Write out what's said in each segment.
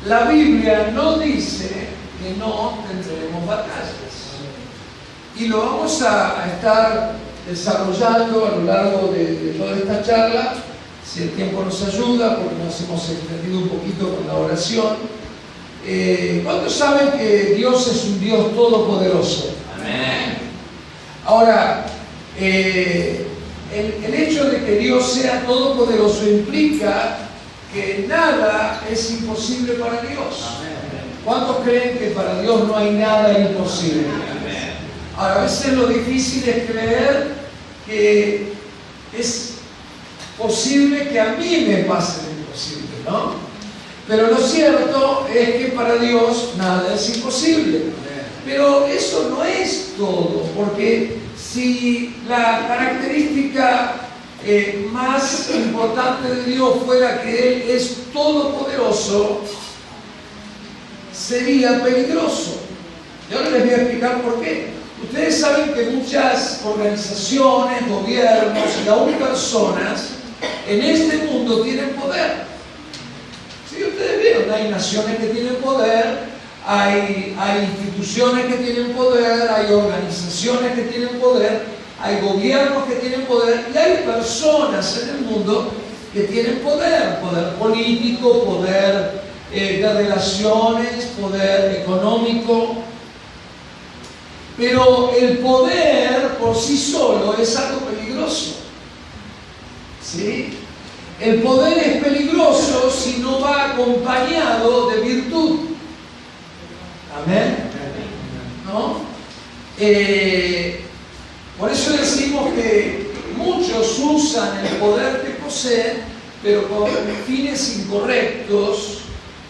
la Biblia no dice que no tendremos batallas. Y lo vamos a estar desarrollando a lo largo de toda esta charla, si el tiempo nos ayuda, porque nos hemos extendido un poquito con la oración. ¿Cuántos saben que Dios es un Dios todopoderoso? Amén. Ahora, el hecho de que Dios sea todopoderoso implica que nada es imposible para Dios. ¿Cuántos creen que para Dios no hay nada imposible? Ahora, a veces lo difícil es creer que es posible que a mí me pase lo imposible, ¿no? Pero lo cierto es que para Dios nada es imposible. Pero eso no es todo, porque si la característica más importante de Dios fuera que Él es todopoderoso, sería peligroso. Y ahora les voy a explicar por qué. Ustedes saben que muchas organizaciones, gobiernos y aún personas en este mundo tienen poder. Sí, ustedes vieron, hay naciones que tienen poder, hay instituciones que tienen poder, hay organizaciones que tienen poder, hay gobiernos que tienen poder y hay personas en el mundo que tienen poder, poder político, poder de relaciones, poder económico. Pero el poder por sí solo es algo peligroso. ¿Sí? El poder es peligroso si no va acompañado de virtud. Amén. ¿No? Por eso decimos que muchos usan el poder que poseen, pero con fines incorrectos,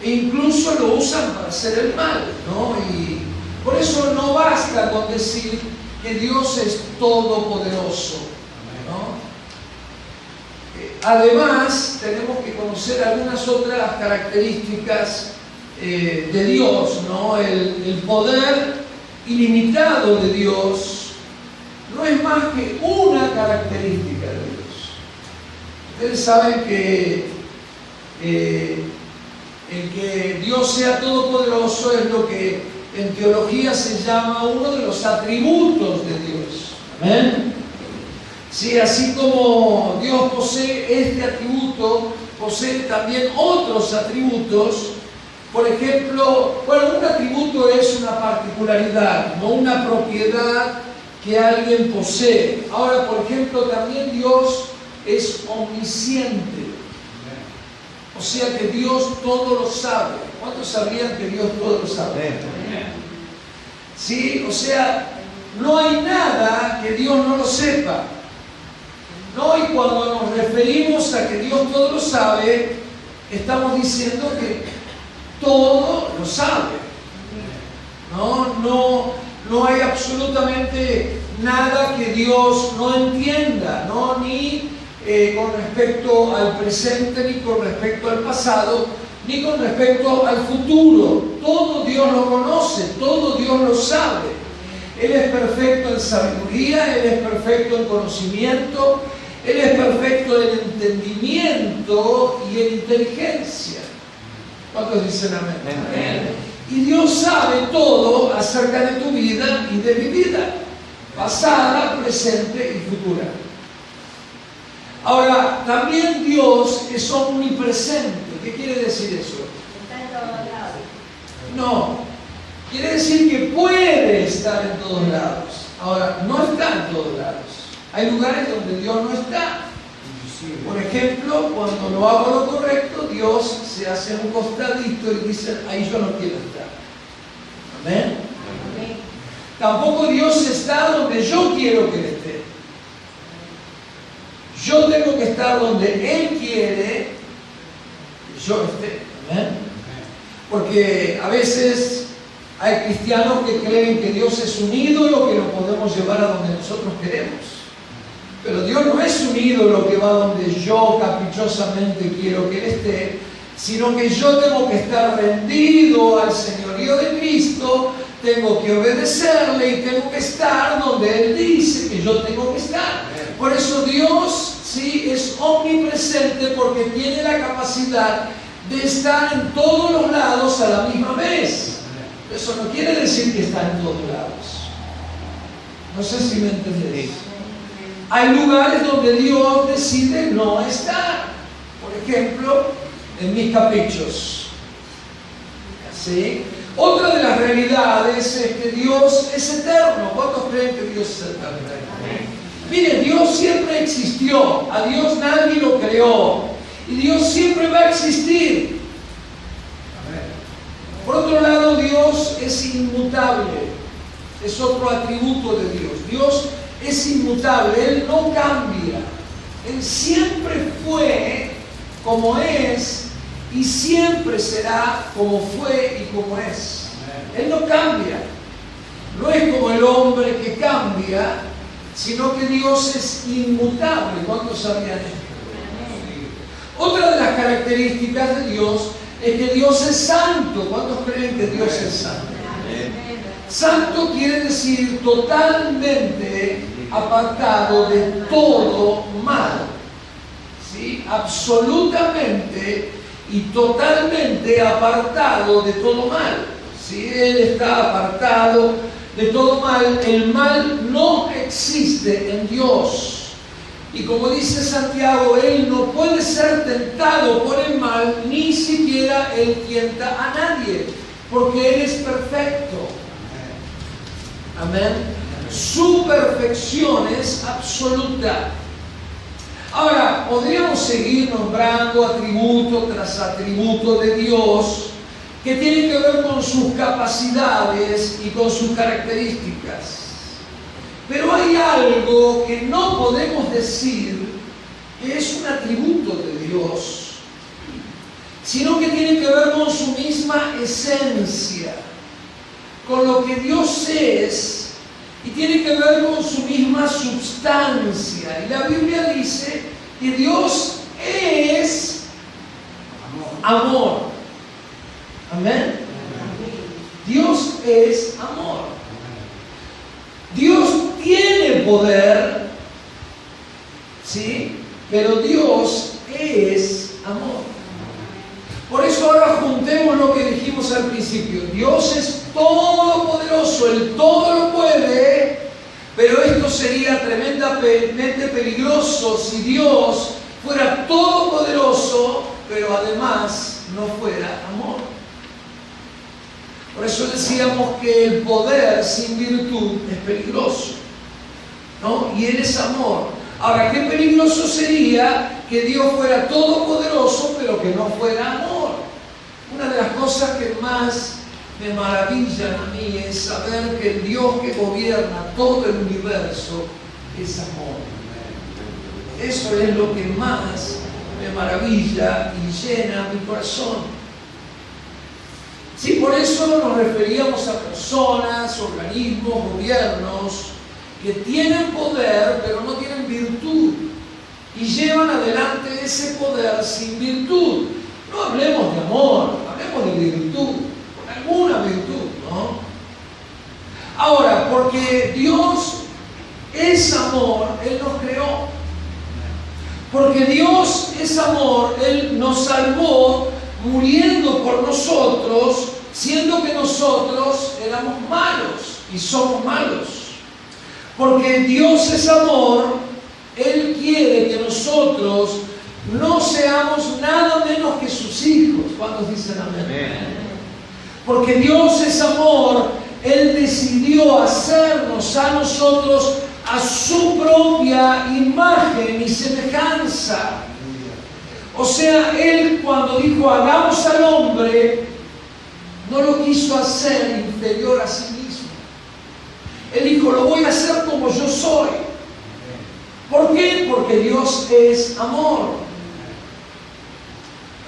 e incluso lo usan para hacer el mal, ¿no? Y por eso no basta con decir que Dios es todopoderoso, ¿no? Además, tenemos que conocer algunas otras características de Dios, ¿no? El poder ilimitado de Dios no es más que una característica de Dios. Ustedes saben que el que Dios sea todopoderoso es lo que en teología se llama uno de los atributos de Dios. ¿Amén? Sí, así como Dios posee este atributo, posee también otros atributos. Por ejemplo, bueno, un atributo es una particularidad, no una propiedad que alguien posee. Ahora, por ejemplo, también Dios es omnisciente. O sea que Dios todo lo sabe. ¿Cuántos sabrían que Dios todo lo sabe? Sí, o sea, no hay nada que Dios no lo sepa. ¿No? Y cuando nos referimos a que Dios todo lo sabe, estamos diciendo que todo lo sabe. No hay absolutamente nada que Dios no entienda, ¿no? Ni con respecto al presente, ni con respecto al pasado, ni con respecto al futuro. Todo Dios lo conoce, todo Dios lo sabe. Él es perfecto en sabiduría, Él es perfecto en conocimiento, Él es perfecto en entendimiento y en inteligencia. ¿Cuántos dicen amén? Amén. Y Dios sabe todo acerca de tu vida y de mi vida, pasada, presente y futura. Ahora, también Dios es omnipresente. ¿Qué quiere decir eso? Está en todos lados. No, quiere decir que puede estar en todos lados. Ahora, no está en todos lados. Hay lugares donde Dios no está. Por ejemplo, cuando no hago lo correcto, Dios se hace un costadito y dice, ahí yo no quiero estar. ¿Amén? Amén. Tampoco Dios está donde yo quiero que Él esté. Yo tengo que estar donde Él quiere que yo esté. ¿Amén? Porque a veces hay cristianos que creen que Dios es un ídolo que lo podemos llevar a donde nosotros queremos. Pero Dios no es un ídolo que va donde yo caprichosamente quiero que Él esté, sino que yo tengo que estar rendido al señorío de Cristo, tengo que obedecerle y tengo que estar donde Él dice que yo tengo que estar. Por eso Dios sí es omnipresente, porque tiene la capacidad de estar en todos los lados a la misma vez. Eso no quiere decir que está en todos lados. No sé si me entendéis. Hay lugares donde Dios decide no estar. Por ejemplo, en mis caprichos. ¿Sí? Otra de las realidades es que Dios es eterno. ¿Cuántos creen que Dios es eterno? Miren, Dios siempre existió. A Dios nadie lo creó. Y Dios siempre va a existir. Por otro lado, Dios es inmutable. Es otro atributo de Dios. Dios es inmutable. Él no cambia. Él siempre fue como es y siempre será como fue y como es. Él no cambia. No es como el hombre que cambia, sino que Dios es inmutable. ¿Cuántos sabían esto? Otra de las características de Dios es que Dios es santo. ¿Cuántos creen que Dios es santo? Santo quiere decir totalmente apartado de todo mal. ¿Sí? Absolutamente y totalmente apartado de todo mal. ¿Sí? Él está apartado de todo mal. El mal no existe en Dios. Y como dice Santiago, Él no puede ser tentado por el mal, ni siquiera Él tienta a nadie, porque Él es perfecto. Amén. Su perfección es absoluta. Ahora, podríamos seguir nombrando atributo tras atributo de Dios que tienen que ver con sus capacidades y con sus características. Pero hay algo que no podemos decir que es un atributo de Dios, sino que tiene que ver con su misma esencia, con lo que Dios es, y tiene que ver con su misma substancia. Y la Biblia dice que Dios es amor. Amén. Dios es amor. Dios tiene poder, ¿sí? Pero Dios es amor. Por eso ahora juntemos lo que dijimos al principio. Dios es todopoderoso, Él todo lo puede, pero esto sería tremendamente peligroso si Dios fuera todopoderoso, pero además no fuera amor. Por eso decíamos que el poder sin virtud es peligroso, ¿no? Y Él es amor. Ahora, qué peligroso sería que Dios fuera todopoderoso, pero que no fuera amor. Una de las cosas que más me maravillan a mí es saber que el Dios que gobierna todo el universo es amor. Eso es lo que más me maravilla y llena mi corazón. Sí, por eso nos referíamos a personas, organismos, gobiernos que tienen poder pero no tienen virtud y llevan adelante ese poder sin virtud. No hablemos de amor, hablemos de virtud, con alguna virtud, ¿no? Ahora, porque Dios es amor, Él nos creó. Porque Dios es amor, Él nos salvó muriendo por nosotros, siendo que nosotros éramos malos y somos malos. Porque Dios es amor, Él quiere que nosotros no seamos nada menos que sus hijos. ¿Cuántos dicen amén? Porque Dios es amor, Él decidió hacernos a nosotros a su propia imagen y semejanza. O sea, Él cuando dijo hagamos al hombre, no lo quiso hacer inferior a sí mismo. Él dijo, lo voy a hacer como yo soy. ¿Por qué? Porque Dios es amor.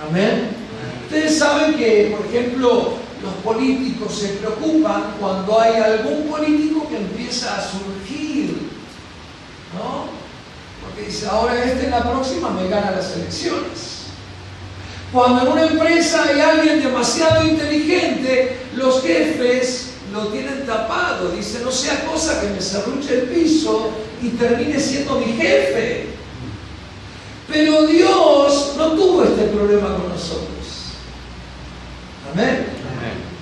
Amén. Ustedes saben que, por ejemplo, los políticos se preocupan cuando hay algún político que empieza a surgir, ¿no? Porque dice, ahora en la próxima me gana las elecciones. Cuando en una empresa hay alguien demasiado inteligente, los jefes lo tienen tapado. Dicen, no sea cosa que me serruche el piso y termine siendo mi jefe. Pero Dios no tuvo este problema con nosotros. Amén.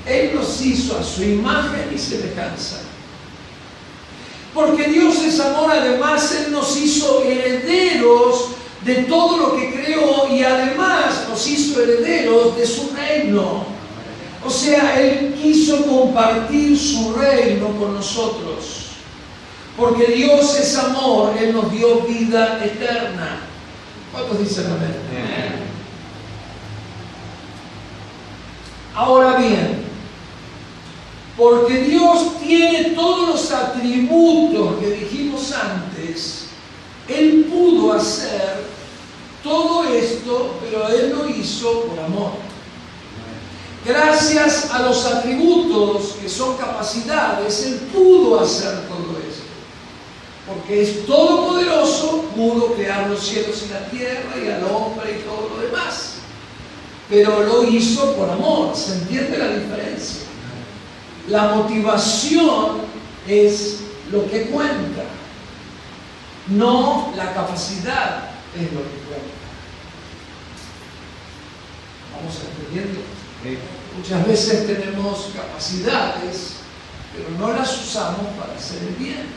Él nos hizo a su imagen y semejanza. Porque Dios es amor, además Él nos hizo herederos de todo lo que creó y además nos hizo herederos de su reino. O sea, Él quiso compartir su reino con nosotros. Porque Dios es amor, Él nos dio vida eterna. ¿Cuántos dicen amén? Ahora bien, porque Dios tiene todos los atributos que dijimos antes, Él pudo hacer todo esto, pero Él lo hizo por amor. Gracias a los atributos que son capacidades, Él pudo hacer todo esto. Porque es todopoderoso, pudo crear los cielos y la tierra y al hombre y todo lo demás. Pero lo hizo por amor. ¿Se entiende la diferencia? La motivación es lo que cuenta, no la capacidad es lo que cuenta. ¿Vamos entendiendo? Muchas veces tenemos capacidades, pero no las usamos para hacer el bien.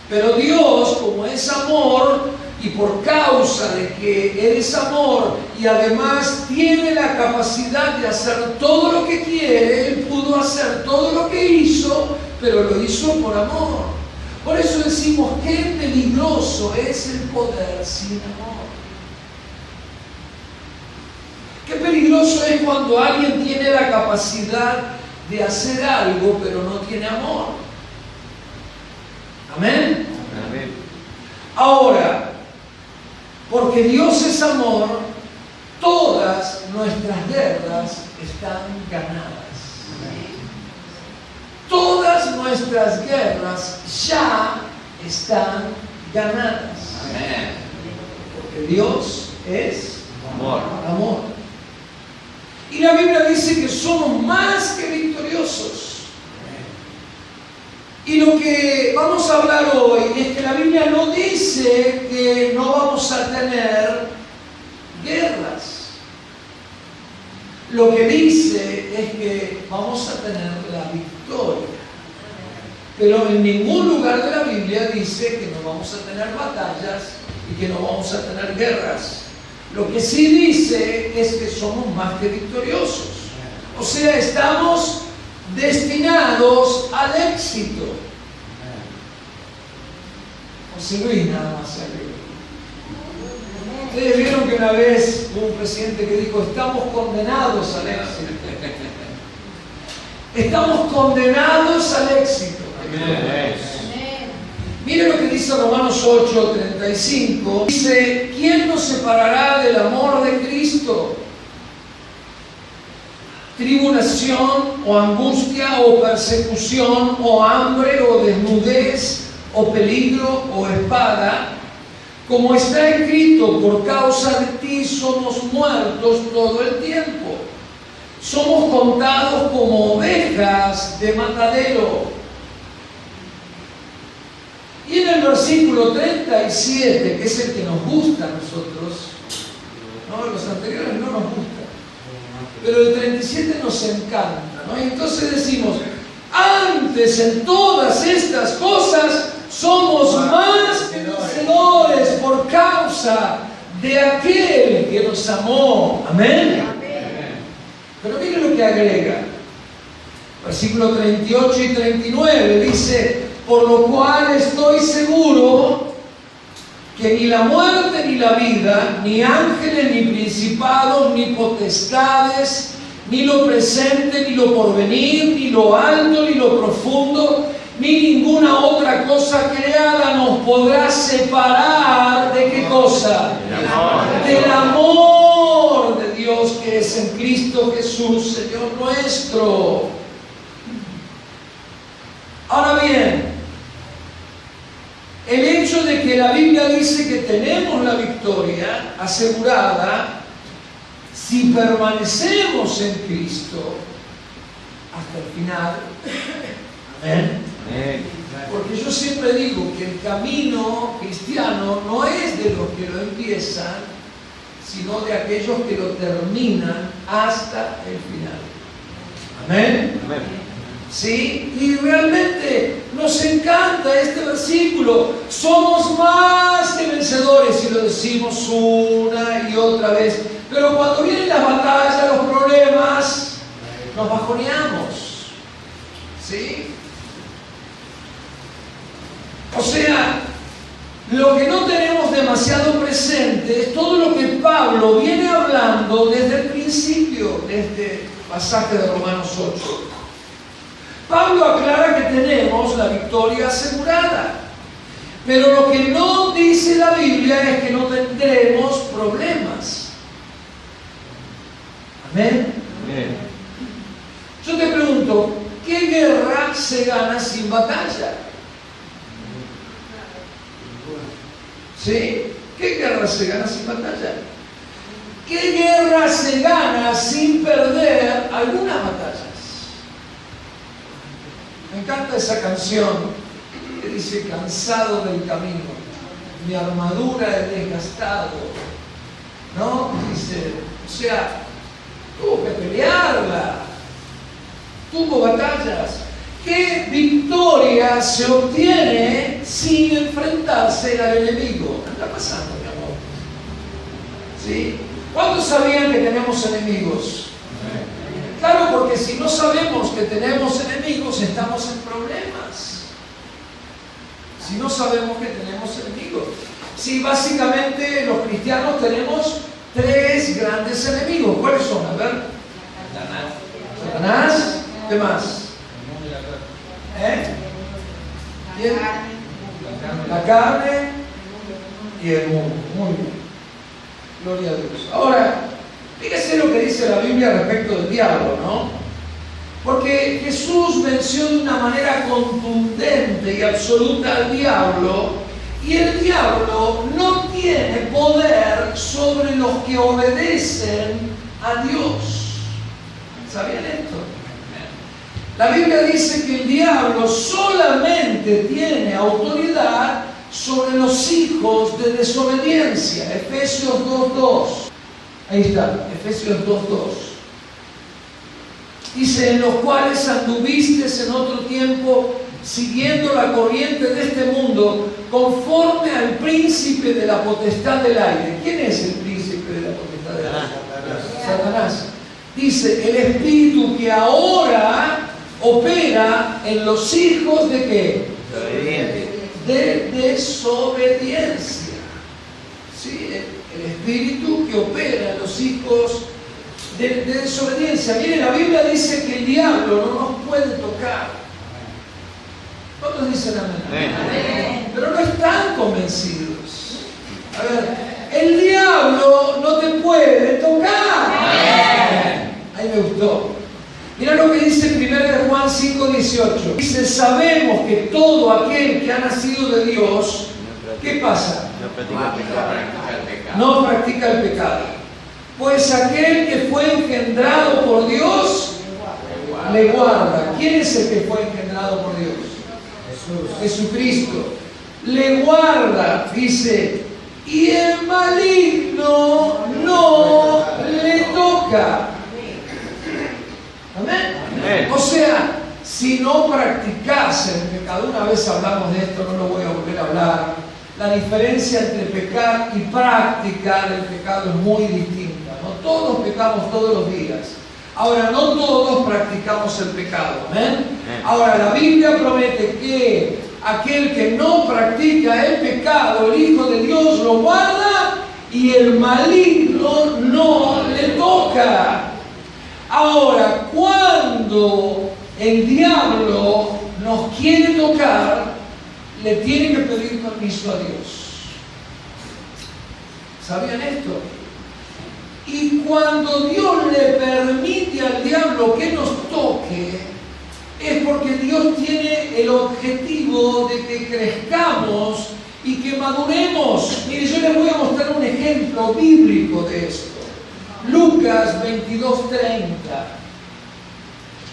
Pero Dios, como es amor, y por causa de que Él es amor, y además tiene la capacidad de hacer todo lo que quiere, Él pudo hacer todo lo que hizo, pero lo hizo por amor. Por eso decimos, qué peligroso es el poder sin amor. Qué peligroso es cuando alguien tiene la capacidad de hacer algo, pero no tiene amor. Amén. Amén. Ahora, porque Dios es amor, todas nuestras guerras están ganadas. Todas nuestras guerras ya están ganadas. Amén. Porque Dios es Amor. amor. Y la Biblia dice que somos más que victoriosos. Y lo que vamos a hablar hoy es que la Biblia no dice que no vamos a tener guerras. Lo que dice es que vamos a tener la victoria. Pero en ningún lugar de la Biblia dice que no vamos a tener batallas y que no vamos a tener guerras. Lo que sí dice es que somos más que victoriosos. O sea, estamos destinados al éxito. José Luis nada más se agregó. Ustedes vieron que una vez hubo un presidente que dijo, estamos condenados al éxito. Estamos condenados al éxito. Amén. Mire lo que dice Romanos 8:35. Dice, ¿quién nos separará del amor de Cristo? Tribulación o angustia o persecución o hambre o desnudez o peligro o espada, como está escrito, por causa de ti somos muertos todo el tiempo. Somos contados como ovejas de matadero. Y en el versículo 37, que es el que nos gusta a nosotros, no, los anteriores no nos gustan, pero el 37 nos encanta, ¿no? Y entonces decimos, antes en todas estas cosas somos más que vencedores por causa de aquel que nos amó. Amén. Pero mire lo que agrega. Versículo 38 y 39 dice, por lo cual estoy seguro que ni la muerte ni la vida, ni ángeles, ni principados, ni potestades, ni lo presente, ni lo porvenir, ni lo alto, ni lo profundo, ni ninguna otra cosa creada nos podrá separar ¿de qué cosa? Del amor de Dios que es en Cristo Jesús, Señor nuestro. Ahora bien, el hecho de que la Biblia dice que tenemos la victoria asegurada si permanecemos en Cristo hasta el final. Amén. Porque yo siempre digo que el camino cristiano no es de los que lo empiezan, sino de aquellos que lo terminan hasta el final. Amén. Amén. ¿Sí? Y realmente nos encanta este versículo. Somos más que vencedores, y lo decimos una y otra vez. Pero cuando vienen las batallas, los problemas, nos bajoneamos. ¿Sí? O sea, lo que no tenemos demasiado presente es todo lo que Pablo viene hablando desde el principio de este pasaje de Romanos 8. Pablo aclara que tenemos la victoria asegurada, pero lo que no dice la Biblia es que no tendremos problemas. Amén. Amén. Yo te pregunto, ¿qué guerra se gana sin batalla? ¿Sí? ¿Qué guerra se gana sin batalla? ¿Qué guerra se gana sin perder algunas batallas? Me encanta esa canción que dice: cansado del camino, mi armadura he desgastado. ¿No? Dice, o sea, tuvo que pelearla, tuvo batallas. ¿Qué victoria se obtiene sin enfrentarse al enemigo? ¿Qué está pasando, mi amor? ¿Sí? ¿Cuántos sabían que tenemos enemigos? Claro, porque si no sabemos que tenemos enemigos, estamos en problemas. Si no sabemos que tenemos enemigos. Sí, básicamente los cristianos tenemos tres grandes enemigos. ¿Cuáles son? A ver. Satanás. ¿Qué más? ¿Quién? La carne y el mundo. Muy bien. Gloria a Dios. Ahora, fíjese lo que dice la Biblia respecto del diablo, ¿no? Porque Jesús menciona de una manera contundente y absoluta al diablo, y el diablo no tiene poder sobre los que obedecen a Dios. ¿Sabían esto? La Biblia dice que el diablo solamente tiene autoridad sobre los hijos de desobediencia. Efesios 2:2. Ahí está, Efesios 2:2. Dice: en los cuales anduviste en otro tiempo, siguiendo la corriente de este mundo, conforme al príncipe de la potestad del aire. ¿Quién es el príncipe de la potestad del aire? Satanás. Dice: el espíritu que ahora opera en los hijos de ¿qué? De desobediencia. ¿Sí? El espíritu que opera en los hijos de desobediencia. Miren, la Biblia dice que el diablo no nos puede tocar. ¿Cuántos dicen amén? Amén. Pero no están convencidos. A ver, el diablo no te puede tocar. Amén. Ahí me gustó. Mira lo que dice 1 Juan 5:18. Dice: sabemos que todo aquel que ha nacido de Dios, ¿qué pasa? No practica el pecado. Pues aquel que fue engendrado por Dios, le guarda. ¿Quién es el que fue engendrado por Dios? Jesucristo. Le guarda, dice, y el maligno no le toca. Amén. O sea, si no practicas el pecado, una vez hablamos de esto, no lo voy a volver a hablar. La diferencia entre pecar y practicar el pecado es muy distinta, ¿no? Todos pecamos todos los días. Ahora, no todos practicamos el pecado. ¿Amén? Ahora, la Biblia promete que aquel que no practica el pecado, el Hijo de Dios lo guarda y el maligno no le toca. Ahora, cuando el diablo nos quiere tocar, le tiene que pedir permiso a Dios. ¿Sabían esto? Y cuando Dios le permite al diablo que nos toque, es porque Dios tiene el objetivo de que crezcamos y que maduremos. Mire, yo les voy a mostrar un ejemplo bíblico de esto. Lucas 22:30.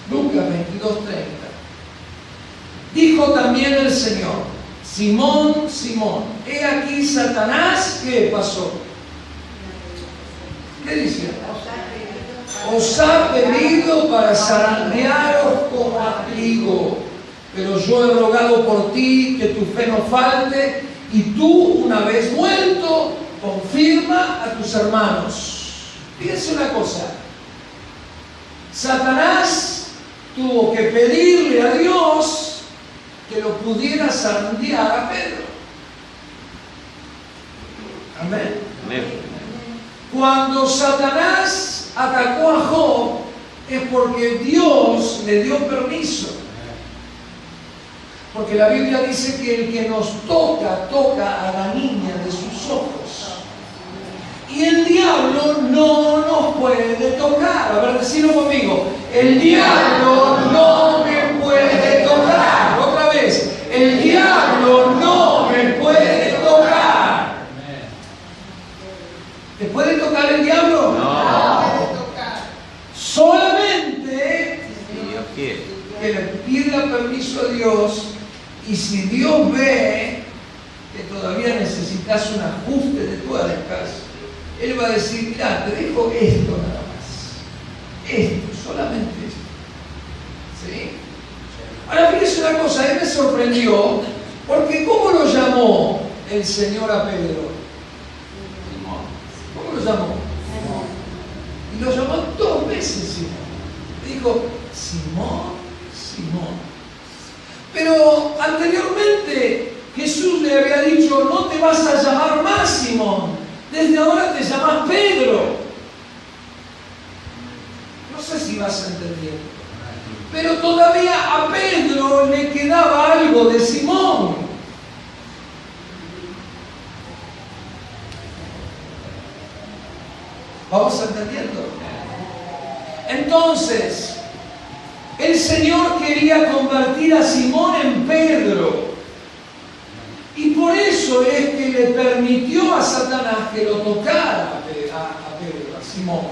Lucas 22:30. Dijo también el Señor: Simón, Simón, he aquí Satanás, ¿qué pasó? ¿Qué dice? Os ha pedido para zarandearos como a trigo, pero yo he rogado por ti que tu fe no falte, y tú, una vez vuelto, confirma a tus hermanos. Fíjense una cosa. Satanás tuvo que pedirle a Dios que lo pudiera zarandear a Pedro. Amén. Amén. Cuando Satanás atacó a Job es porque Dios le dio permiso. Porque la Biblia dice que el que nos toca, toca a la niña de sus ojos. Y el diablo no nos puede tocar. A ver, decilo conmigo. El diablo no me puede tocar. Otra vez. El diablo no me puede tocar. ¿Te puede tocar el diablo? No. Solamente Si Dios quiere. que le pida permiso a Dios, y si Dios ve que todavía necesitas un ajuste de tuercas, Él va a decir, mira, te dejo esto nada más. Esto, solamente esto. ¿Sí? Ahora fíjese una cosa, Él me sorprendió, porque ¿cómo lo llamó el Señor a Pedro? ¿Cómo lo llamó? Y lo llamó 2 veces Simón. Le dijo, Simón, Simón. Pero anteriormente Jesús le había dicho, no te vas a llamar más Simón, desde ahora te llamas Pedro. No sé si vas a entender. Pero todavía a Pedro le quedaba algo de Simón. ¿Vamos entendiendo? Entonces, el Señor quería convertir a Simón en Pedro. Y por eso es que le permitió a Satanás que lo tocara a Pedro, a Simón.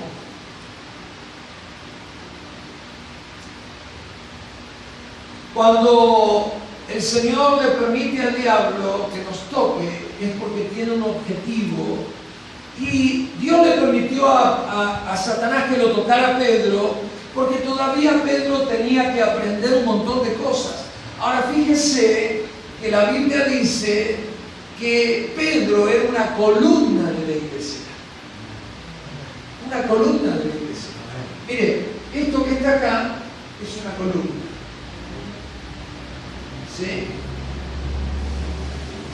Cuando el Señor le permite al diablo que nos toque, es porque tiene un objetivo. Y Dios le permitió a Satanás que lo tocara a Pedro, porque todavía Pedro tenía que aprender un montón de cosas. Ahora fíjese que la Biblia dice que Pedro era una columna de la iglesia. Una columna de la iglesia. Mire, esto que está acá es una columna. ¿Sí?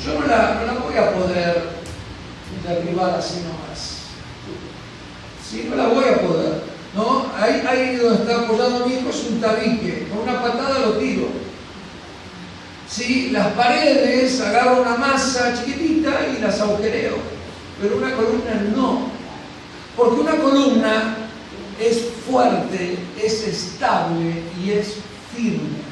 Yo no la voy a poder derribar así nomás. ¿Sí? No la voy a poder. ¿No? Ahí donde está apoyado mi hijo es un tabique. Con una patada lo tiro. ¿Sí? Las paredes agarro una masa chiquitita y las agujereo. Pero una columna no. Porque una columna es fuerte, es estable y es firme.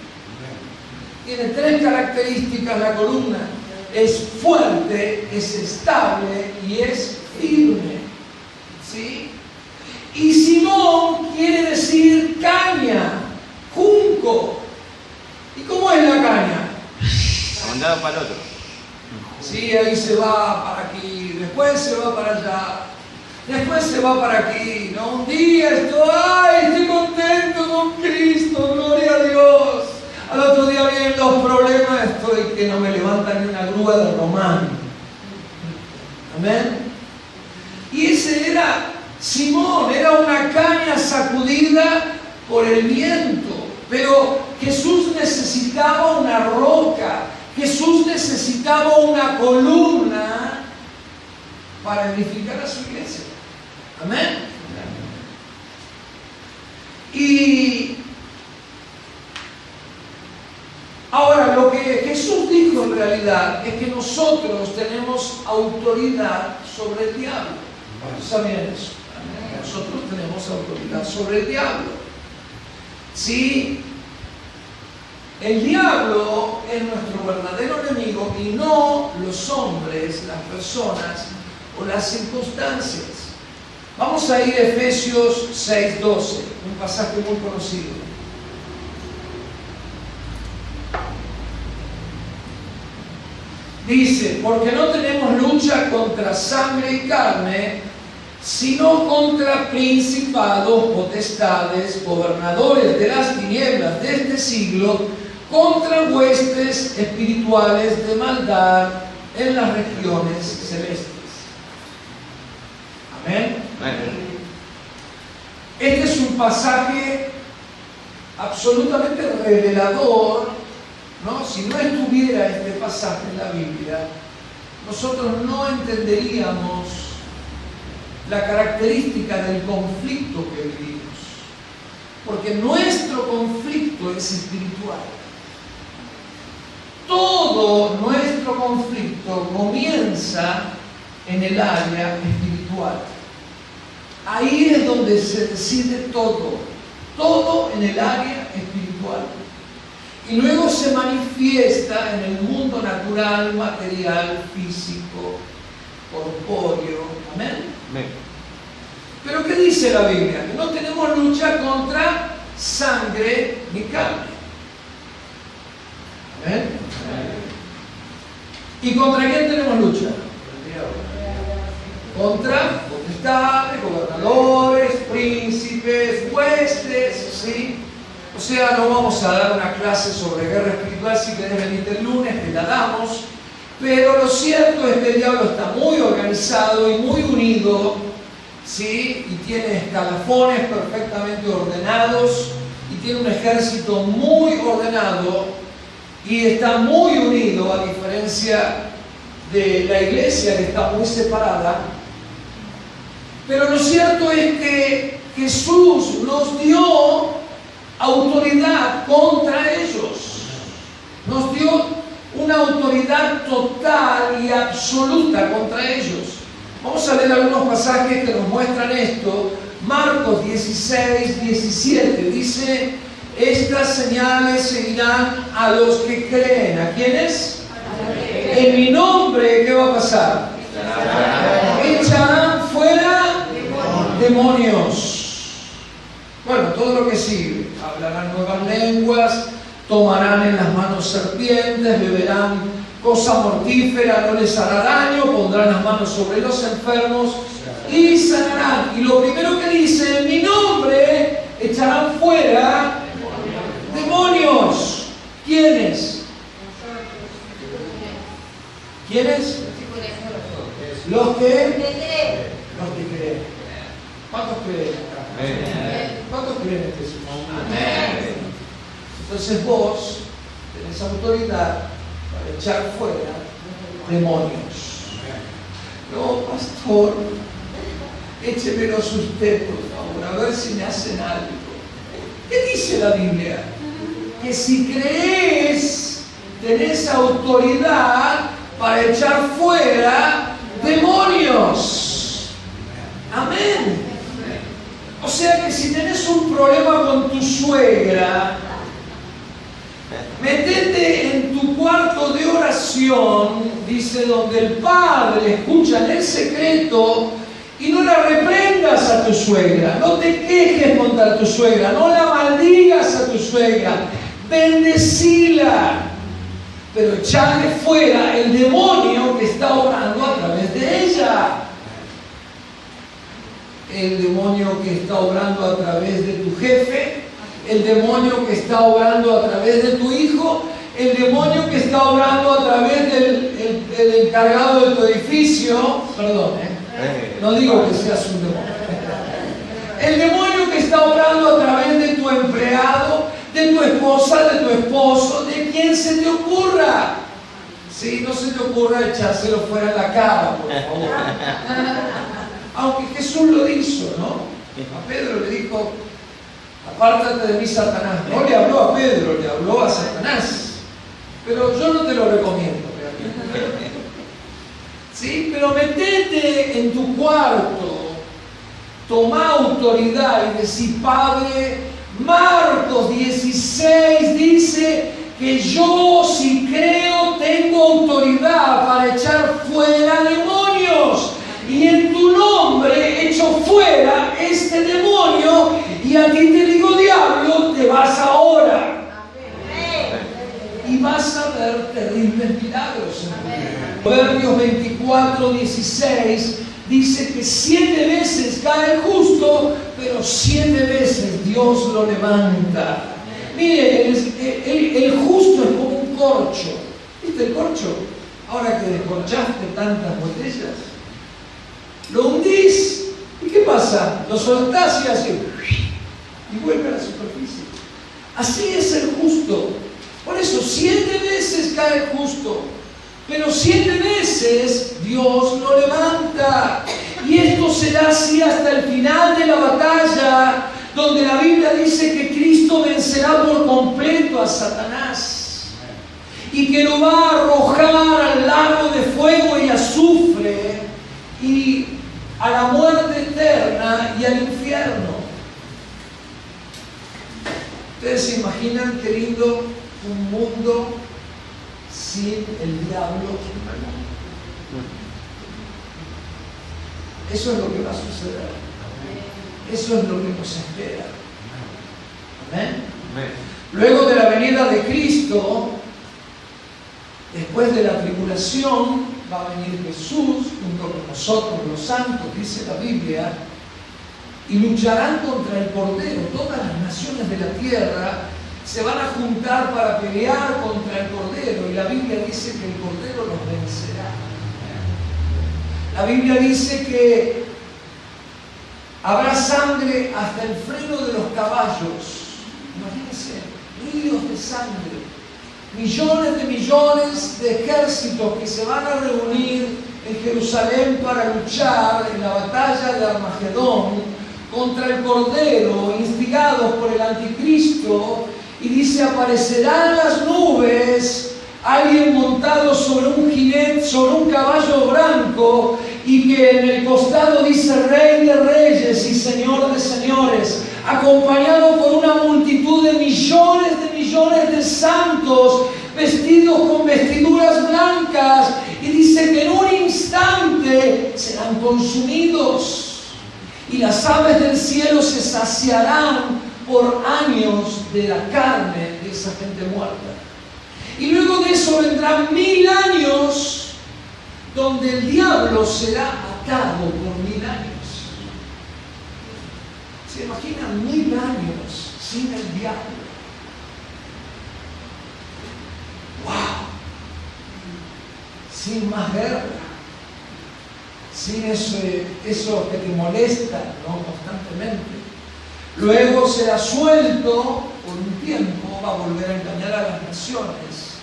Tiene 3 características la columna. Es fuerte, es estable y es firme. ¿Sí? Y Simón quiere decir caña, junco. ¿Y cómo es la caña? Mandado para el otro. Sí, ahí se va para aquí, después se va para allá, después se va para aquí. ¿No? Un día estoy contento con Cristo, gloria a Dios. Al otro día vienen los problemas, estoy que no me levanta ni una grúa de Román. Amén. Y ese era Simón, era una caña sacudida por el viento. Pero Jesús necesitaba una roca, Jesús necesitaba una columna para edificar a su iglesia. Amén. Y ahora, lo que Jesús dijo en realidad es que nosotros tenemos autoridad sobre el diablo. ¿Cuántos saben eso? Nosotros tenemos autoridad sobre el diablo. ¿Sí? El diablo es nuestro verdadero enemigo y no los hombres, las personas o las circunstancias. Vamos a ir a Efesios 6:12, un pasaje muy conocido. Dice, porque no tenemos lucha contra sangre y carne, sino contra principados, potestades, gobernadores de las tinieblas de este siglo, contra huestes espirituales de maldad en las regiones celestes. Amén. Este es un pasaje absolutamente revelador, ¿no? Si no estuviera este pasaje en la Biblia, nosotros no entenderíamos la característica del conflicto que vivimos, porque nuestro conflicto es espiritual. Todo nuestro conflicto comienza en el área espiritual. Ahí es donde se decide todo en el área espiritual. Y luego se manifiesta en el mundo natural, material, físico, corpóreo. Amén. Pero ¿qué dice la Biblia? Que no tenemos lucha contra sangre ni carne. Amén. ¿Y contra quién tenemos lucha? Contra potestades, gobernadores, príncipes, huestes, ¿sí? O sea, no vamos a dar una clase sobre guerra espiritual. Si querés venirte el lunes, te la damos. Pero lo cierto es que el diablo está muy organizado y muy unido, ¿sí? Y tiene escalafones perfectamente ordenados y tiene un ejército muy ordenado y está muy unido, a diferencia de la iglesia que está muy separada. Pero lo cierto es que Jesús nos dio autoridad contra ellos. Nos dio una autoridad total y absoluta contra ellos. Vamos a leer algunos pasajes que nos muestran esto. Marcos 16, 17 dice: estas señales seguirán a los que creen. ¿A quiénes? En mi nombre, ¿qué va a pasar? Echarán fuera demonios. Bueno, todo lo que sigue. Hablarán nuevas lenguas, tomarán en las manos serpientes, beberán cosa mortífera, no les hará daño, pondrán las manos sobre los enfermos y sanarán. Y lo primero que dice: en mi nombre echarán fuera demonios. ¿Quiénes? ¿Quiénes? Los que creen. ¿Cuántos creen acá? ¿Cuántos creen en Jesús? Amén. Entonces vos tenés autoridad para echar fuera demonios. No, pastor, échemelos usted, por favor, a ver si me hacen algo. ¿Qué dice la Biblia? Que si crees, tenés autoridad para echar fuera demonios. Amén. O sea que si tenés un problema con tu suegra, metete en tu cuarto de oración, dice, donde el Padre escucha en el secreto, y no la reprendas a tu suegra, no te quejes contra tu suegra, no la maldigas a tu suegra, bendecila, pero echarle fuera el demonio que está obrando a través de ella. El demonio que está obrando a través de tu jefe, el demonio que está obrando a través de tu hijo, el demonio que está obrando a través del encargado de tu edificio, perdón, no digo que seas un demonio, el demonio que está obrando a través de tu empleado, de tu esposa, de tu esposo, de quien se te ocurra. Sí, no se te ocurra echárselo fuera de la cara, por favor. Aunque Jesús lo hizo, ¿no? A Pedro le dijo: apártate de mí, Satanás. No le habló a Pedro, le habló a Satanás. Pero yo no te lo recomiendo, realmente. ¿Sí? Pero metete en tu cuarto, toma autoridad y decí: Padre, Marcos 16 dice que yo, si creo, tengo autoridad para echar fuera demonios. Y en tu nombre echo fuera este demonio, y a ti te digo: diablo, te vas ahora. Y vas a ver terribles milagros en tu vida. Proverbios 24, 16 dice que 7 veces cae el justo, pero 7 veces Dios lo levanta. Mire, el justo es como un corcho. ¿Viste el corcho? Ahora que descorchaste tantas botellas, lo hundís. ¿Y qué pasa? Lo soltás y así, y vuelve a la superficie. Así es el justo. Por eso 7 veces cae el justo, pero 7 veces Dios lo levanta. Y esto será así hasta el final de la batalla, donde la Biblia dice que Cristo vencerá por completo a Satanás y que lo va a arrojar al lago de fuego y azufre y a la muerte eterna y al infierno. ¿Ustedes se imaginan, qué lindo, un mundo sin el diablo? Eso es lo que va a suceder. Eso es lo que nos espera. ¿Amén? Luego de la venida de Cristo, después de la tribulación, va a venir Jesús junto con nosotros, los santos, dice la Biblia, y lucharán contra el Cordero. Todas las naciones de la tierra se van a juntar para pelear contra el Cordero, y la Biblia dice que el Cordero los vencerá. La Biblia dice que habrá sangre hasta el freno de los caballos. Imagínense, ríos de sangre. Millones de ejércitos que se van a reunir en Jerusalén para luchar en la batalla de Armagedón contra el Cordero, instigados por el Anticristo. Y dice, aparecerán las nubes alguien montado sobre un jinete, sobre un caballo blanco, y que en el costado dice Rey de Reyes y Señor de Señores, acompañado por una multitud de millones de santos vestidos con vestiduras blancas, y dice que en un instante serán consumidos y las aves del cielo se saciarán por años de la carne de esa gente muerta. Y luego de eso vendrán 1000 años donde el diablo será atado por 1000 años. ¿Se imaginan 1000 años sin el diablo? ¡Wow! Sin más guerra, sin eso que te molesta, ¿no? Constantemente. Luego será suelto por un tiempo, va a volver a engañar a las naciones,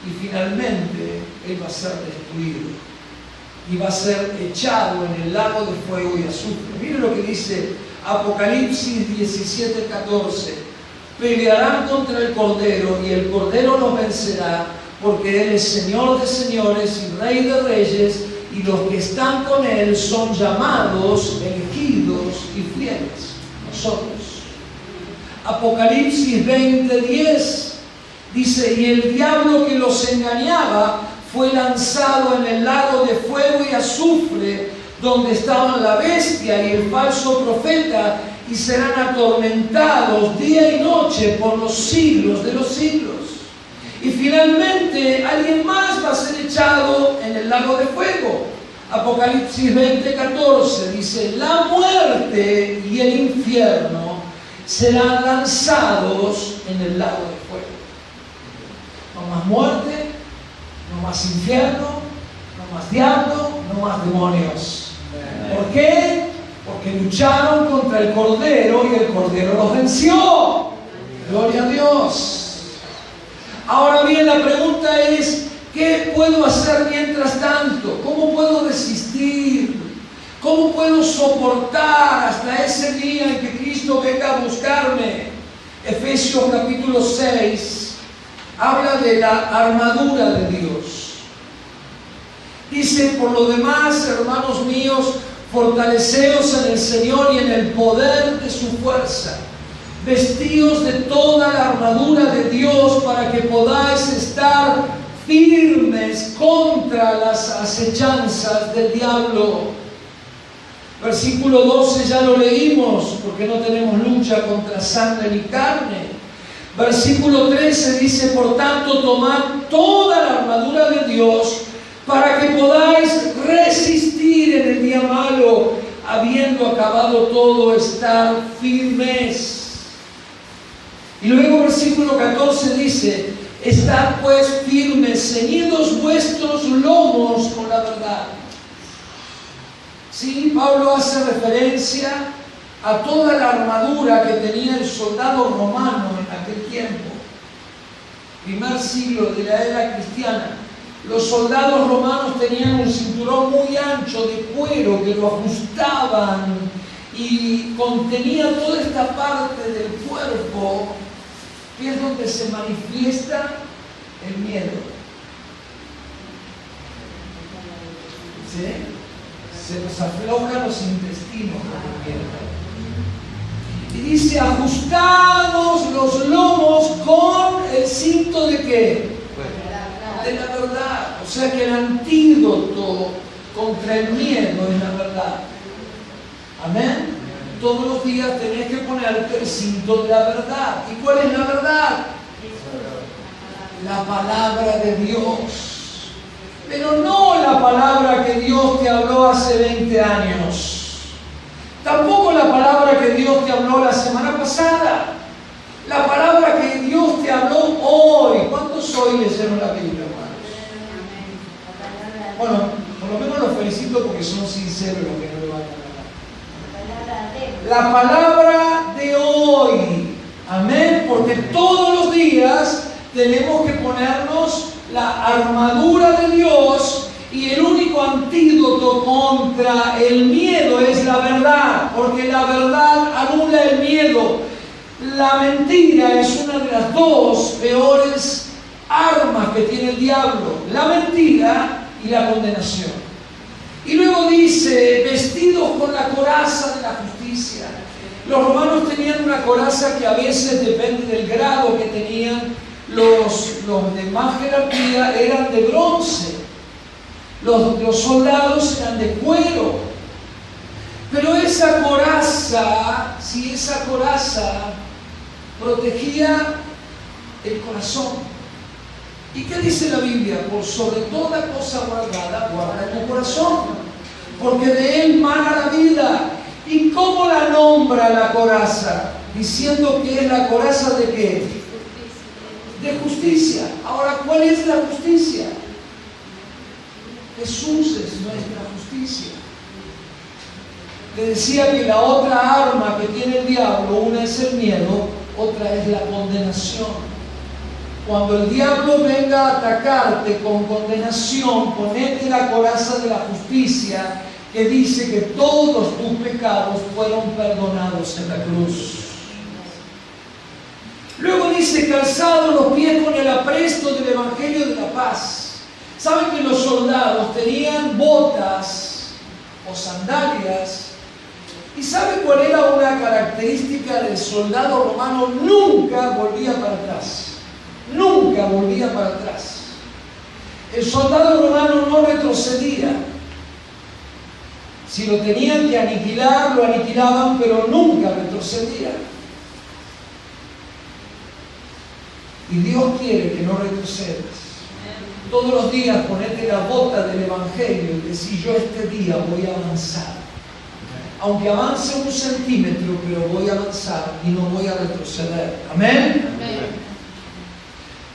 y finalmente él va a ser destruido y va a ser echado en el lago de fuego y azufre. Miren lo que dice Apocalipsis 17:14. Pelearán contra el Cordero y el Cordero los vencerá, porque Él es Señor de señores y Rey de reyes, y los que están con Él son llamados, elegidos y fieles. Nosotros. Apocalipsis 20:10 dice, y el diablo que los engañaba fue lanzado en el lago de fuego y azufre, donde estaban la bestia y el falso profeta, y serán atormentados día y noche por los siglos de los siglos. Y finalmente alguien más va a ser echado en el lago de fuego. Apocalipsis 20:14 dice, la muerte y el infierno serán lanzados en el lago de fuego. No más muerte, no más infierno, no más diablo, no más demonios. ¿Por qué? Porque lucharon contra el Cordero y el Cordero los venció. Gloria a Dios. Ahora bien, la pregunta es, ¿qué puedo hacer mientras tanto? ¿Cómo puedo resistir? ¿Cómo puedo soportar hasta ese día en que Cristo venga a buscarme? Efesios capítulo 6 habla de la armadura de Dios. Dice, por lo demás, hermanos míos, fortaleceos en el Señor y en el poder de su fuerza. Vestíos de toda la armadura de Dios para que podáis estar firmes contra las acechanzas del diablo. Versículo 12 ya lo leímos, porque no tenemos lucha contra sangre ni carne. Versículo 13 dice, por tanto, tomad toda la armadura de Dios para que podáis resistir en el día malo, habiendo acabado todo, estar firmes. Y luego versículo 14 dice: estad pues firmes, ceñidos vuestros lomos con la verdad. Sí, Pablo hace referencia a toda la armadura que tenía el soldado romano en aquel tiempo, primer siglo de la era cristiana. Los soldados romanos tenían un cinturón muy ancho de cuero que lo ajustaban y contenía toda esta parte del cuerpo, que es donde se manifiesta el miedo. ¿Sí? Se nos aflojan los intestinos con el miedo. Y dice: ajustados los lomos con el cinto de ¿qué? De la verdad. O sea que el antídoto contra el miedo es la verdad. Amén. Todos los días tenés que ponerte el cinto de la verdad. ¿Y cuál es la verdad? La palabra de Dios. Pero no la palabra que Dios te habló hace 20 años. Tampoco la palabra que Dios te habló la semana pasada. La palabra que Dios te habló hoy. ¿Cuántos hoy leyeron la Biblia, hermanos? Bueno, por lo menos los felicito porque son sinceros los que no levantan la mano. La palabra de hoy. Amén. Porque todos los días tenemos que ponernos la armadura de Dios. Y el único antídoto contra el miedo es la verdad, porque la verdad anula el miedo. La mentira es una de las dos peores armas que tiene el diablo: la mentira y la condenación. Y luego dice: vestidos con la coraza de la justicia. Los romanos tenían una coraza que a veces, depende del grado que tenían, los de más jerarquía eran de bronce. Los soldados eran de cuero. Pero esa coraza, si esa coraza protegía el corazón. ¿Y qué dice la Biblia? Por sobre toda cosa guardada, guarda tu corazón, porque de él mana la vida. ¿Y cómo la nombra la coraza? Diciendo que es la coraza de ¿qué? De justicia. Ahora, ¿cuál es la justicia? Jesús es nuestra justicia. Te decía que la otra arma que tiene el diablo, una es el miedo, otra es la condenación. Cuando el diablo venga a atacarte con condenación, ponete la coraza de la justicia, que dice que todos tus pecados fueron perdonados en la cruz. Luego dice: calzados los pies con el apresto del Evangelio de la paz. ¿Saben que los soldados tenían botas o sandalias? ¿Y saben cuál era una característica del soldado romano? Nunca volvía para atrás. Nunca volvía para atrás. El soldado romano no retrocedía. Si lo tenían que aniquilar, lo aniquilaban, pero nunca retrocedía. Y Dios quiere que no retrocedas. Todos los días ponete la bota del Evangelio y decir: yo este día voy a avanzar. Aunque avance 1 centímetro, pero voy a avanzar y no voy a retroceder. Amén. Amén.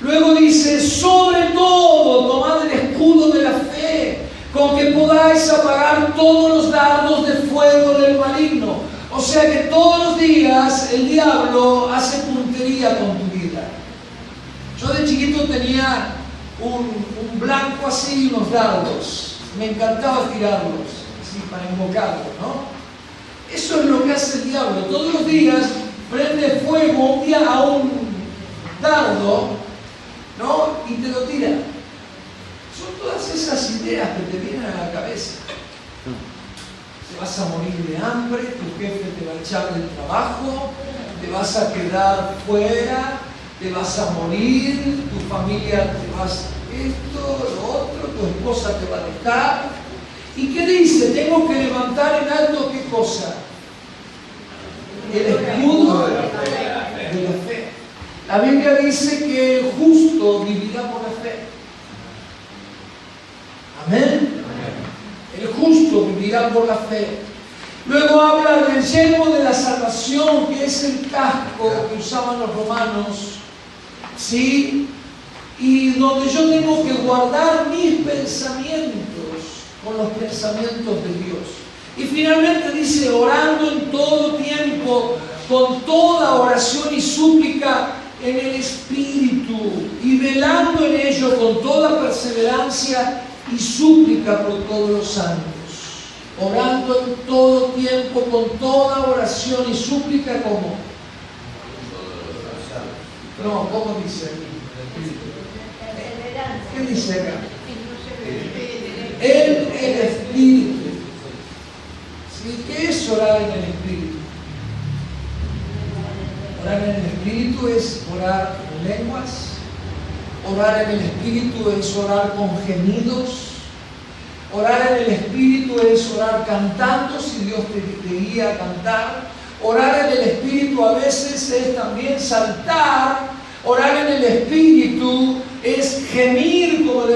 Luego dice: sobre todo, tomad el escudo de la fe, con que podáis apagar todos los dardos de fuego del maligno. O sea que todos los días el diablo hace puntería con tu vida. Yo de chiquito tenía un blanco así y unos dardos. Me encantaba tirarlos, así para invocarlos, ¿no? Eso es lo que hace el diablo. Todos los días prende fuego un día a un dardo, ¿no? Y te lo tira. Son todas esas ideas que te vienen a la cabeza. Te vas a morir de hambre, tu jefe te va a echar del trabajo, te vas a quedar fuera, te vas a morir, tu familia te vas esto, lo otro, tu esposa te va a dejar. ¿Y qué dice? Tengo que levantar en alto ¿qué cosa? El escudo de la fe. La Biblia dice que el justo vivirá por la fe. vivirá por la fe. Luego habla del yelmo de la salvación, que es el casco que usaban los romanos, ¿sí? Y donde yo tengo que guardar mis pensamientos con los pensamientos de Dios. Y finalmente dice, orando en todo tiempo, con toda oración y súplica en el Espíritu, y velando en ello con toda perseverancia y súplica por todos los santos. Orando en todo tiempo, con toda oración y súplica, ¿cómo? No, ¿cómo dice aquí? ¿Qué dice acá? El Espíritu. ¿Sí? ¿Qué es orar en el Espíritu? Orar en el Espíritu es orar en lenguas. Orar en el Espíritu es orar con gemidos. Orar en el Espíritu es orar cantando, si Dios te guía a cantar. Orar en el Espíritu a veces es también saltar. Orar en el Espíritu es gemir, como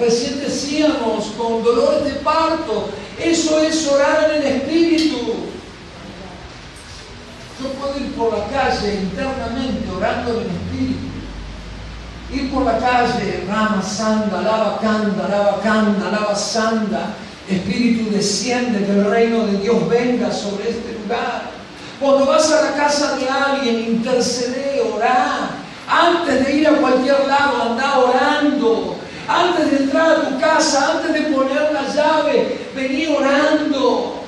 recién decíamos, con dolores de parto. Eso es orar en el Espíritu. Yo puedo ir por la calle internamente orando en el Espíritu. Ir por la calle, Rama Sanda, Lava Kanda, Lava Sanda. Espíritu desciende, que el reino de Dios venga sobre este lugar. Cuando vas a la casa de alguien, intercede, orá. Antes de ir a cualquier lado, anda orando. Antes de entrar a tu casa, antes de poner la llave, vení orando.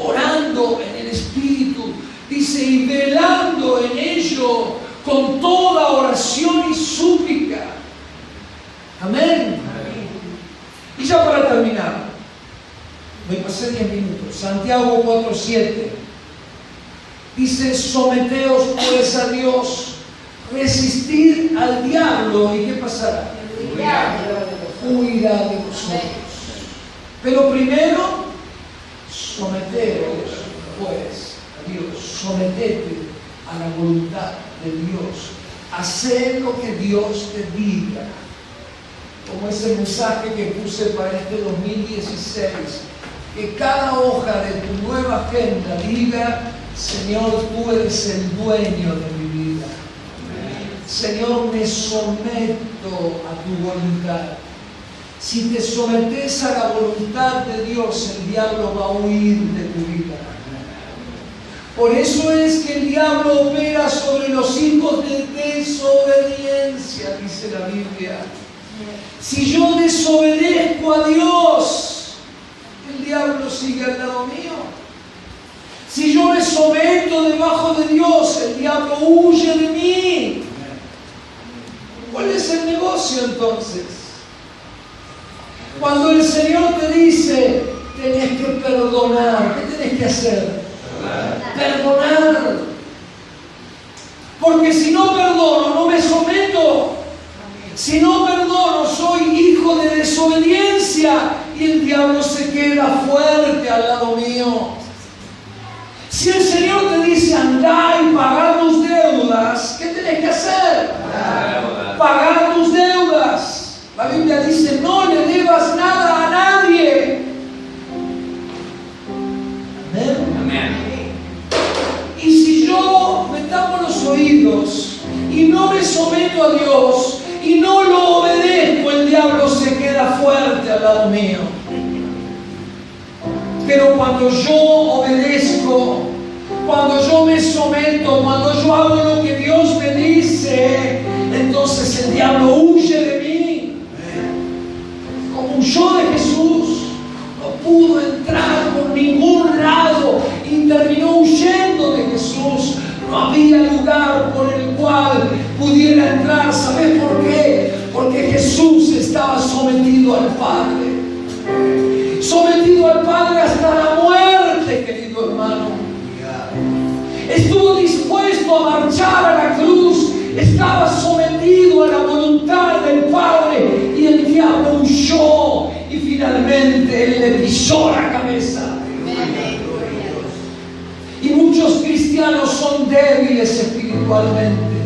Orando en el Espíritu. Dice, y velando en ello con toda oración y súplica. Amén. Y ya para terminar, me pasé 10 minutos. Santiago 4:7 dice, someteos pues a Dios, resistir al diablo, ¿y qué pasará? Huirá de vosotros. Pero primero, someteos pues a Dios, sometete a la voluntad de Dios, hacer lo que Dios te diga, como ese mensaje que puse para este 2016, que cada hoja de tu nueva agenda diga, Señor, tú eres el dueño de mi vida. Señor, me someto a tu voluntad. Si te sometes a la voluntad de Dios, el diablo va a huir de tu vida. Por eso es que el diablo opera sobre los hijos de desobediencia, dice la Biblia. Si yo desobedezco a Dios, el diablo sigue al lado mío. Si yo me someto debajo de Dios, el diablo huye de mí. ¿Cuál es el negocio entonces? Cuando el Señor te dice, tenés que perdonar, ¿qué tenés que hacer? Perdonar. Porque si no perdono, no me someto. Si no perdono, soy hijo de desobediencia y el diablo se queda fuerte al lado mío. Si el Señor te dice, andá y pagar tus deudas, ¿qué tenés que hacer? Pagar tus deudas. La Biblia dice, no le debas nada a nadie. Amén. Amén. Y si yo me tapo los oídos y no me someto a Dios y no lo obedezco, el diablo se queda fuerte al lado mío. Pero cuando yo obedezco, cuando yo me someto, cuando yo hago lo que Dios me dice, entonces el diablo huye de mí. Como huyó de Jesús, no pudo entrar por ningún lado y terminó huyendo de Jesús. No había lugar por el cual pudiera entrar. ¿Sabes por qué? Porque Jesús estaba sometido al Padre. Sometido al Padre hasta la muerte, querido hermano. Estuvo dispuesto a marchar a la cruz. Estaba sometido a la voluntad del Padre y el diablo huyó y finalmente él le pisó la cabeza. Y muchos cristianos son débiles espiritualmente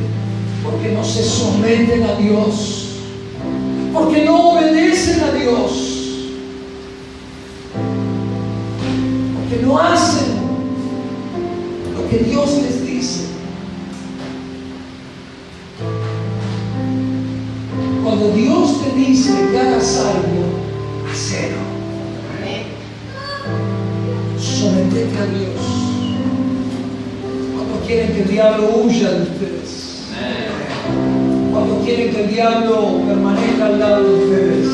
porque no se someten a Dios, porque no obedecen a Dios. no hacen lo que Dios les dice. Cuando Dios te dice que hagas algo, hacelo. Sometete a Dios. Cuando quieren que el diablo huya de ustedes, cuando quieren que el diablo permanezca al lado de ustedes,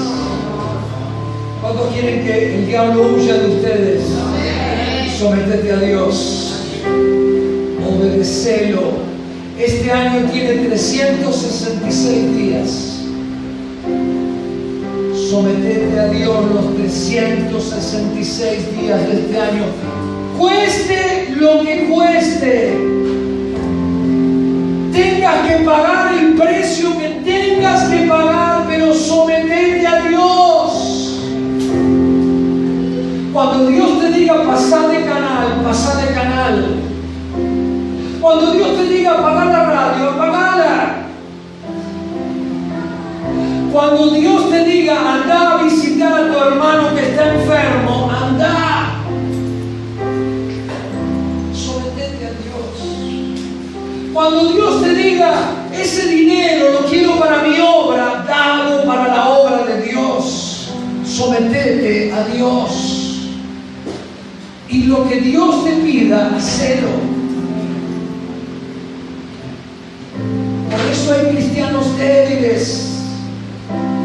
cuando quieren que el diablo huya de ustedes, sometete a Dios, obedecelo. Este año tiene 366 días. Sometete a Dios los 366 días de este año. Cueste lo que cueste. Tengas que pagar el precio que tengas que pagar, pero sometete a Dios. Cuando Dios te diga pasar de canal, pasar de canal. Cuando Dios te diga apagar la radio, apagala. Cuando Dios te diga anda a visitar a tu hermano que está enfermo, anda. Sometete a Dios. Cuando Dios te diga ese dinero lo quiero para mi obra, dalo para la obra de Dios. Sometete a Dios. Y lo que Dios te pida, hacelo. Por eso hay cristianos débiles,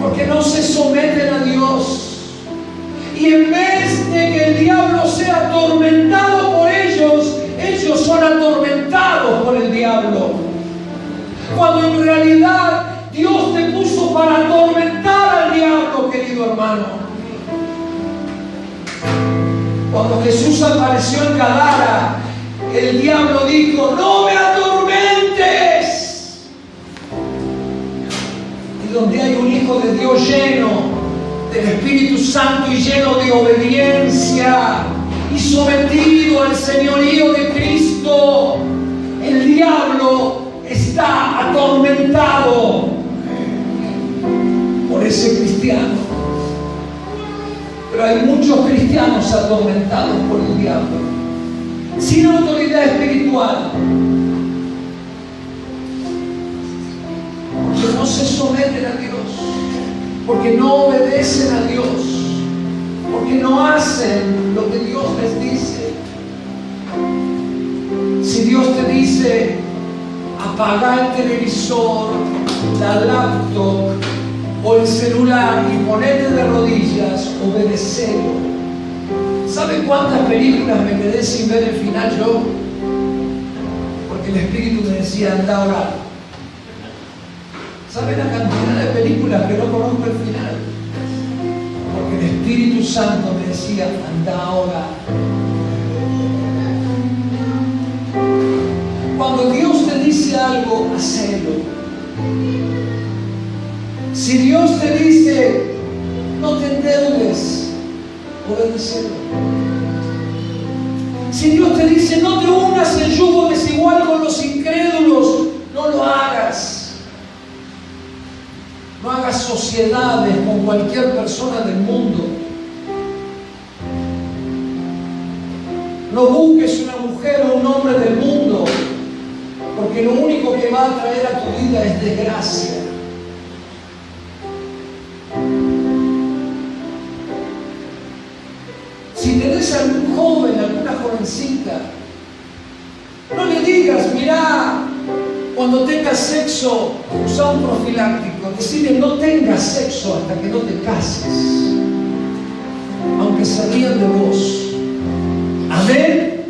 porque no se someten a Dios. Y en vez de que el diablo sea atormentado por ellos, ellos son atormentados por el diablo. Cuando en realidad Dios te puso para atormentar al diablo, querido hermano. Cuando Jesús apareció en Gadara, el diablo dijo: no me atormentes. Y donde hay un hijo de Dios lleno del Espíritu Santo y lleno de obediencia y sometido al señorío de Cristo, el diablo está atormentado por ese cristiano. Pero hay muchos cristianos atormentados por el diablo, sin autoridad espiritual, porque no se someten a Dios, porque no obedecen a Dios, porque no hacen lo que Dios les dice. Si Dios te dice apaga el televisor, la laptop o el celular y ponete de rodillas, obedecelo. ¿Saben cuántas películas me quedé sin ver el final yo? Porque el Espíritu me decía anda a orar. ¿Saben la cantidad de películas que no conozco el final? Porque el Espíritu Santo me decía anda a orar. Cuando Dios te dice algo, hacelo. Si Dios te dice no te endeudes, obedecelo. Si Dios te dice no te unas en yugo desigual con los incrédulos, no lo hagas. No hagas sociedades con cualquier persona del mundo. No busques una mujer o un hombre del mundo, porque lo único que va a traer a tu vida es desgracia. Si tenés algún joven, alguna jovencita, no le digas, mirá, cuando tengas sexo, usa un profiláctico. Decirle, no tengas sexo hasta que no te cases, aunque se rían de vos. Amén.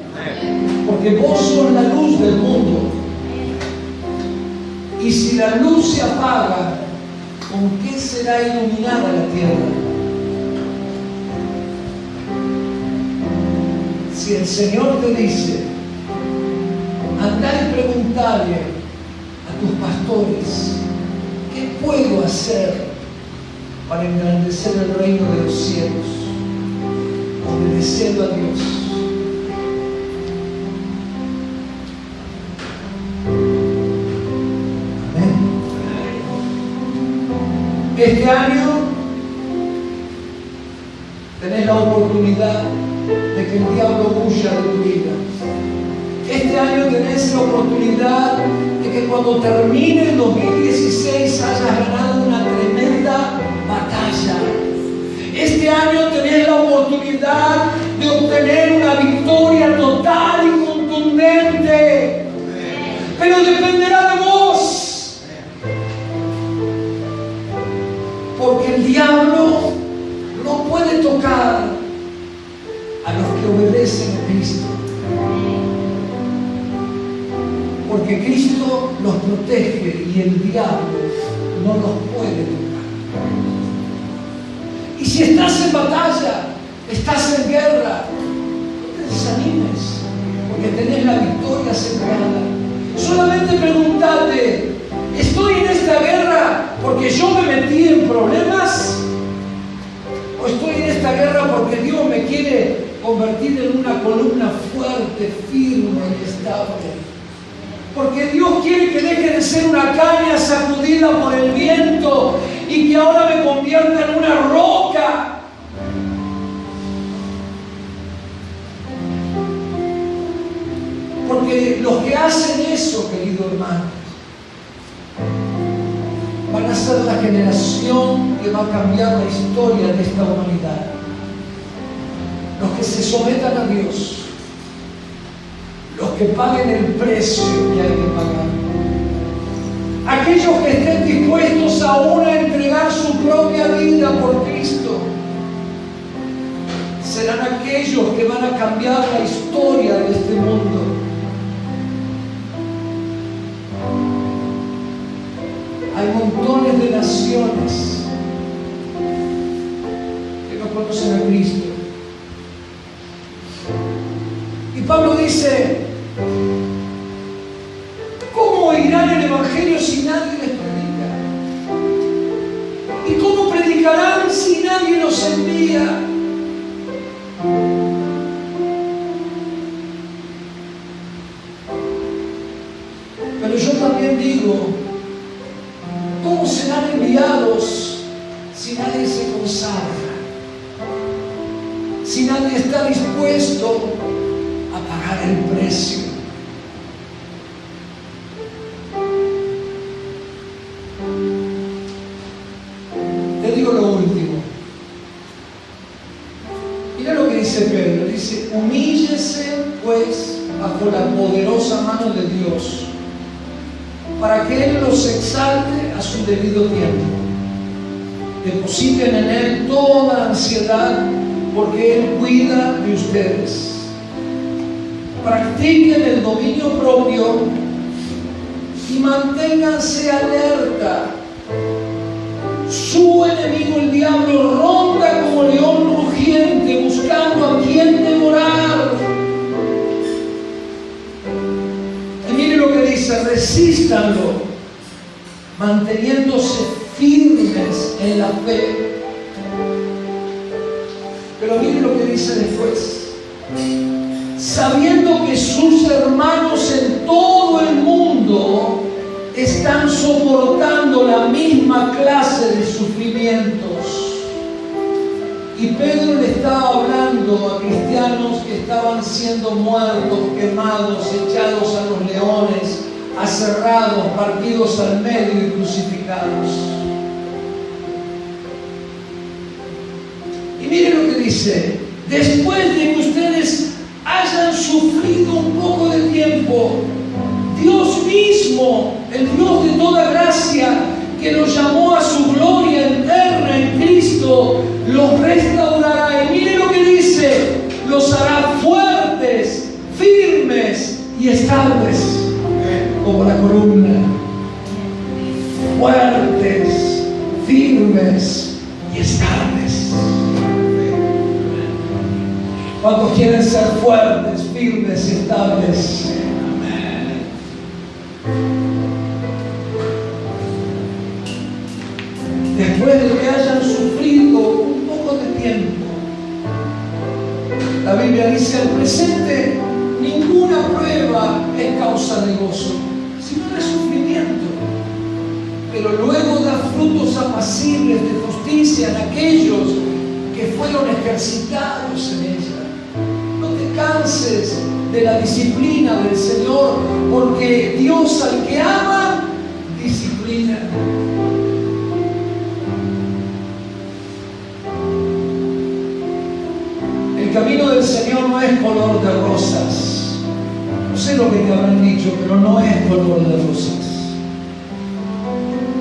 Porque vos sos la luz del mundo. Y si la luz se apaga, ¿con qué será iluminada la tierra? Si el Señor te dice, andá y preguntarle a tus pastores, ¿qué puedo hacer para engrandecer el reino de los cielos? Obedeciendo a Dios. Amén. Este año tenés la oportunidad de que el diablo huya de tu vida. Este año tenés la oportunidad de que cuando termine el 2016 hayas ganado una tremenda batalla. Este año tenés la oportunidad de obtener una victoria total y contundente. Pero dependerá de vos. Porque el diablo no puede tocar a los que obedecen a Cristo. Porque Cristo los protege y el diablo no los puede tocar. Y si estás en batalla, estás en guerra, no te desanimes, porque tenés la victoria asegurada. Solamente pregúntate, ¿estoy en esta guerra porque yo me metí en problemas? ¿O estoy en esta guerra porque Dios me quiere convertir en una columna fuerte, firme y estable? Porque Dios quiere que deje de ser una caña sacudida por el viento y que ahora me convierta en una roca. Porque los que hacen eso, querido hermano, van a ser la generación que va a cambiar la historia de esta humanidad. Los que se sometan a Dios, los que paguen el precio que hay que pagar, aquellos que estén dispuestos aún a entregar su propia vida por Cristo, serán aquellos que van a cambiar la historia de este mundo. Hay montones de naciones que no conocen a Cristo. Y Pablo dice, ¿cómo oirán el Evangelio si nadie les predica? ¿Y cómo predicarán si nadie los envía? Pero yo también digo, ¿cómo serán enviados si nadie se consagra? Si nadie está dispuesto a pagar el precio. Te digo lo último. Mira lo que dice Pedro. Dice, humíllese pues bajo la poderosa mano de Dios, para que Él los exalte a su debido tiempo. Depositen en Él toda ansiedad, porque Él cuida de ustedes. Practiquen el dominio propio y manténganse alerta. Su enemigo, el diablo, ronda como león rugiente, buscando a quien devorar. Y mire lo que dice, resístanlo, manteniéndose firmes en la fe. Pero mire lo que dice después, sabiendo que sus hermanos en todo el mundo están soportando la misma clase de sufrimientos. Y Pedro le estaba hablando a cristianos que estaban siendo muertos, quemados, echados a los leones, aserrados, partidos al medio y crucificados. Y miren lo que dice, después de que ustedes hayan sufrido un poco de tiempo, Dios mismo, el Dios de toda gracia, que los llamó a su gloria eterna en Cristo, los restaurará. Y mire lo que dice, los hará fuertes, firmes y estables, como la columna. Fuertes, firmes y estables. ¿Cuántos quieren ser fuertes, firmes y estables? Después de que hayan sufrido un poco de tiempo, la Biblia dice, al presente ninguna prueba es causa de gozo, sino de sufrimiento, pero luego da frutos apacibles de justicia en aquellos que fueron ejercitados en ella. alcances de la disciplina del Señor, porque Dios al que ama, disciplina. El camino del Señor no es color de rosas. No sé lo que te habrán dicho, pero no es color de rosas.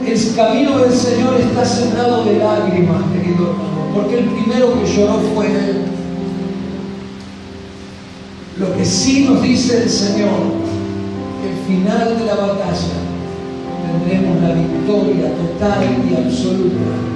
El camino del Señor está sembrado de lágrimas, querido hermano, porque el primero que lloró fue Él. Lo que sí nos dice el Señor, que al final de la batalla tendremos la victoria total y absoluta.